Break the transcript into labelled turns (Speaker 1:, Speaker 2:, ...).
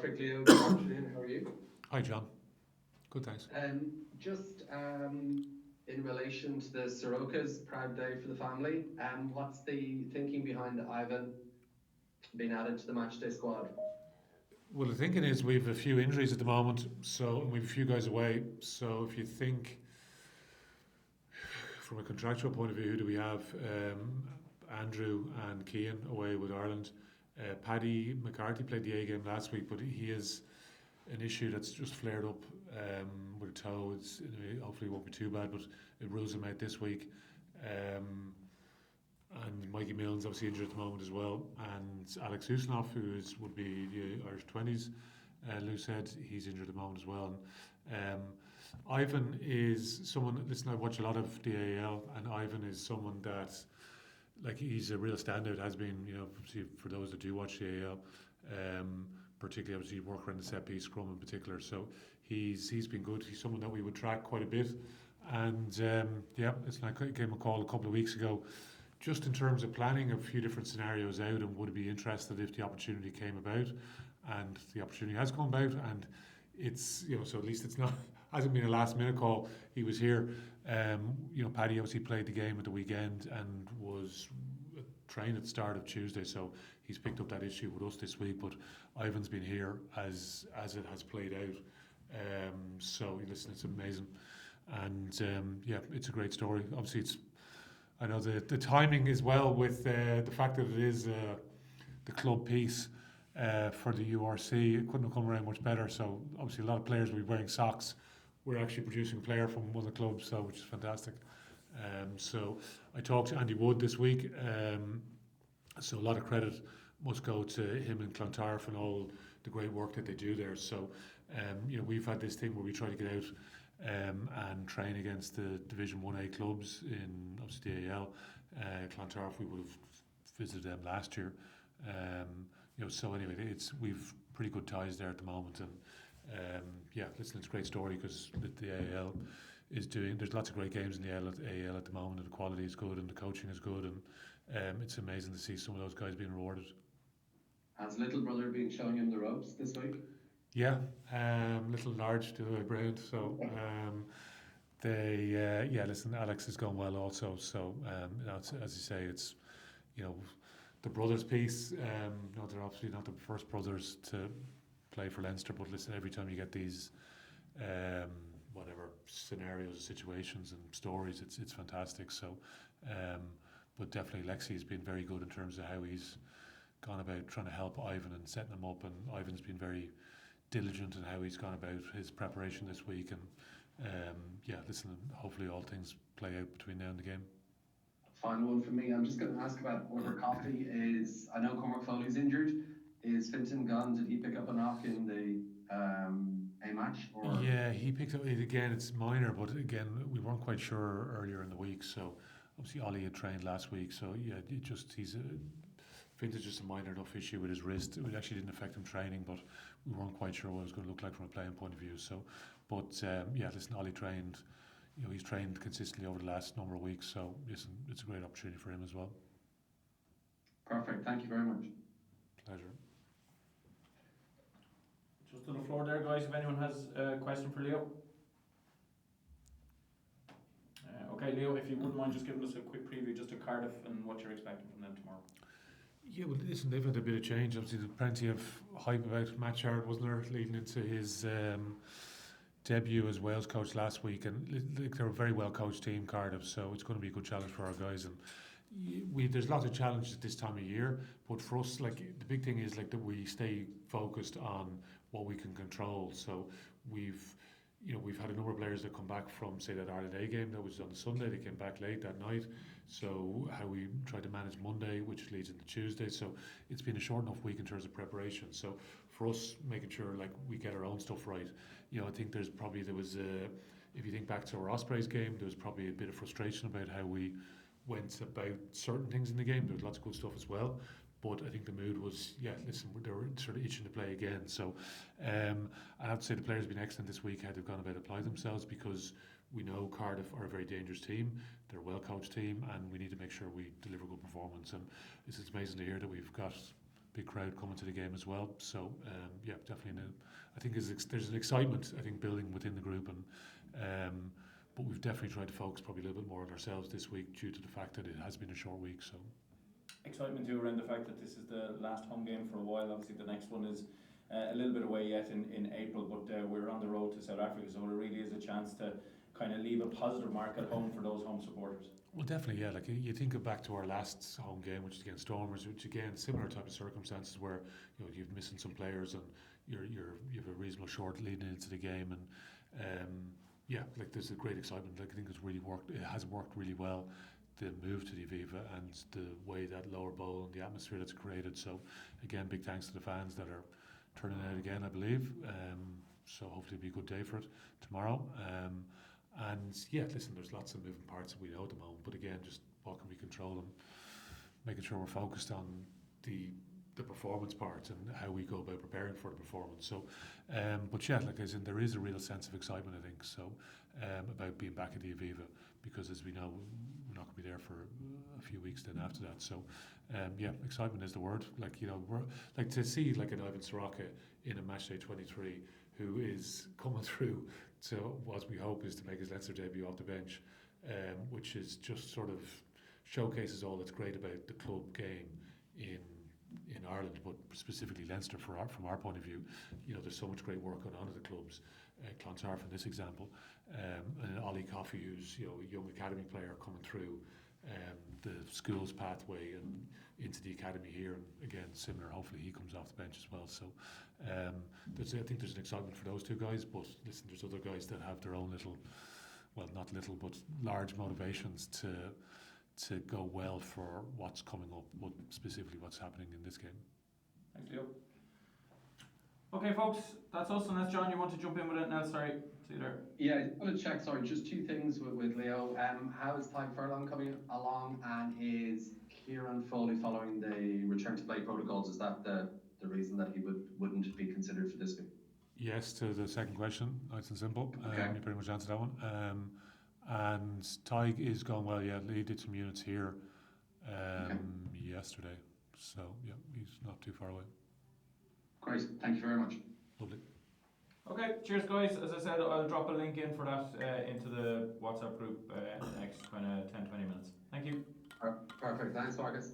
Speaker 1: Perfect, Leo. Good afternoon. How are you?
Speaker 2: Hi, John. Good, thanks.
Speaker 1: Just in relation to the Soroka's proud day for the family, what's the thinking behind Ivan being added to the matchday squad?
Speaker 2: Well, the thinking is we've a few injuries at the moment, so we've a few guys away. So if you think from a contractual point of view, who do we have? Andrew and Keane away with Ireland. Paddy McCarthy played the A game last week, but he is an issue that's just flared up with a toe. Hopefully it won't be too bad, but it rules him out this week. Um, and Mikey Milne's obviously injured at the moment as well. And Alex Usnov, would be the Irish 20s, Lou said he's injured at the moment as well. And, Ivan is someone, listen, I watch a lot of the AAL, and Ivan is someone that, like, he's a real standout, has been, for those that do watch the AAL, particularly obviously work around the set piece, scrum in particular. So he's been good. He's someone that we would track quite a bit. And it's like I gave him a call a couple of weeks ago just in terms of planning a few different scenarios out and would be interested if the opportunity came about, and the opportunity has come about, and it's so at least it's not hasn't been a last minute call. He was here. Paddy obviously played the game at the weekend and was trained at the start of Tuesday, so he's picked up that issue with us this week. But Ivan's been here as it has played out. So listen, it's amazing, and it's a great story. Obviously, I know the timing as well with the fact that it is the club piece for the URC. It couldn't have come around much better. So obviously a lot of players will be wearing socks. We're actually producing a player from one of the clubs, so which is fantastic. So I talked to Andy Wood this week. So a lot of credit must go to him and Clontarf and all the great work that they do there. So we've had this thing where we try to get out and train against the Division 1A clubs in obviously the AL. Clontarf, we would have visited them last year. So anyway, we've pretty good ties there at the moment, and listen, it's a great story because the AL is doing. There's lots of great games in the AL at the moment, and the quality is good, and the coaching is good, and it's amazing to see some of those guys being rewarded.
Speaker 1: Has little brother been showing him the ropes this week?
Speaker 2: Yeah, little large to the brain. So listen, Alex has gone well also. So as you say, it's you know the brothers piece. They're obviously not the first brothers to play for Leinster, but listen, every time you get these whatever scenarios, situations, and stories, it's fantastic. So, but definitely Lexi has been very good in terms of how he's gone about trying to help Ivan and setting him up, and Ivan's been very diligent in how he's gone about his preparation this week. And listen, hopefully all things play out between now and the game.
Speaker 1: Final one for me. I'm just going to ask about Oliver Coffey. I know Cormac Foley's injured. Is Finton gone? Did he pick up a knock in the A match? Or
Speaker 2: Yeah, he picked up it again. It's minor, but again, we weren't quite sure earlier in the week. So obviously Ollie had trained last week. So yeah, Finton's just a minor enough issue with his wrist. It actually didn't affect him training, but we weren't quite sure what it was going to look like from a playing point of view. So, but listen, Ollie trained. He's trained consistently over the last number of weeks. So listen, it's a great opportunity for him as well.
Speaker 1: Perfect. Thank you very much.
Speaker 2: Pleasure.
Speaker 3: Just to the floor there, guys, if anyone has a question for Leo. Okay, Leo, if you wouldn't mind just giving us a quick preview just to Cardiff and what you're expecting from them tomorrow.
Speaker 2: Yeah, well, listen, they've had a bit of change. Obviously, there's plenty of hype about Matchard, wasn't there, leading into his debut as Wales coach last week. And they're a very well coached team, Cardiff, so it's going to be a good challenge for our guys. And there's lots of challenges at this time of year, but for us, like, the big thing is like that we stay focused on what we can control. So we've had a number of players that come back from, say, that Ireland A game that was on Sunday. They came back late that night. So how we try to manage Monday, which leads into Tuesday. So it's been a short enough week in terms of preparation. So for us, making sure like we get our own stuff right. I think there was if you think back to our Ospreys game, there was probably a bit of frustration about how we went about certain things in the game. There was lots of good stuff as well. But I think the mood was, listen, they were sort of itching to play again. So I have to say the players have been excellent this week, how they've gone about applying themselves, because we know Cardiff are a very dangerous team. They're a well-coached team, and we need to make sure we deliver good performance. And it's amazing to hear that we've got big crowd coming to the game as well. So yeah, definitely. I think there's an excitement, I think, building within the group, and but we've definitely tried to focus probably a little bit more on ourselves this week due to the fact that it has been a short week. So
Speaker 3: excitement too around the fact that this is the last home game for a while. Obviously, the next one is a little bit away yet in April, but we're on the road to South Africa, so it really is a chance to kind of leave a positive mark at home for those home supporters.
Speaker 2: well, definitely, yeah. Like you think back to our last home game, which is against Stormers, which again similar type of circumstances where you're missing some players and you have a reasonable short leading into the game, and yeah, like there's a great excitement. Like I think it's really worked. It has worked really well. The move to the Aviva and the way that lower bowl and the atmosphere that's created. So again, big thanks to the fans that are turning out again, I believe. So hopefully it'll be a good day for it tomorrow. And yeah, listen, there's lots of moving parts that we know at the moment, but again, just what can we control them, making sure we're focused on the performance part and how we go about preparing for the performance. So, but yeah, like as in there is a real sense of excitement, I think, so about being back at the Aviva, because as we know, we're not going to be there for a few weeks then after that. So, yeah, excitement is the word. Like we're like to see like an Ivan Soroka in a matchday 23 who is coming through to what we hope is to make his Leinster debut off the bench, which is just sort of showcases all that's great about the club game in Ireland, but specifically Leinster from our point of view. There's so much great work going on at the clubs. Clontarf in this example, and Ollie Coffey, who's a young academy player coming through the schools pathway and into the academy here, and again similar. Hopefully he comes off the bench as well. So I think there's an excitement for those two guys. But listen, there's other guys that have their own little, well, not little, but large motivations to go well for what's coming up, but specifically what's happening in this game.
Speaker 3: Thanks, Leo. Okay, folks, that's us. Unless John, you want to jump in with it now? Sorry, see you there.
Speaker 1: Yeah, I just want to check. Sorry, just two things with Leo. How is Ty Furlong coming along, and is Kieran Foley following the return to play protocols? Is that the reason that he wouldn't be considered for this game?
Speaker 2: Yes, to the second question, nice and simple.
Speaker 1: Okay.
Speaker 2: You pretty much answered that one. And Tig is going well. Yeah, he did some units here yesterday, so yeah, he's not too far away.
Speaker 1: Great, thank you very much.
Speaker 2: Lovely.
Speaker 3: Okay, cheers guys. As I said, I'll drop a link in for that into the WhatsApp group in the next kind of 10-20 minutes. Thank you.
Speaker 1: Perfect, thanks Marcus.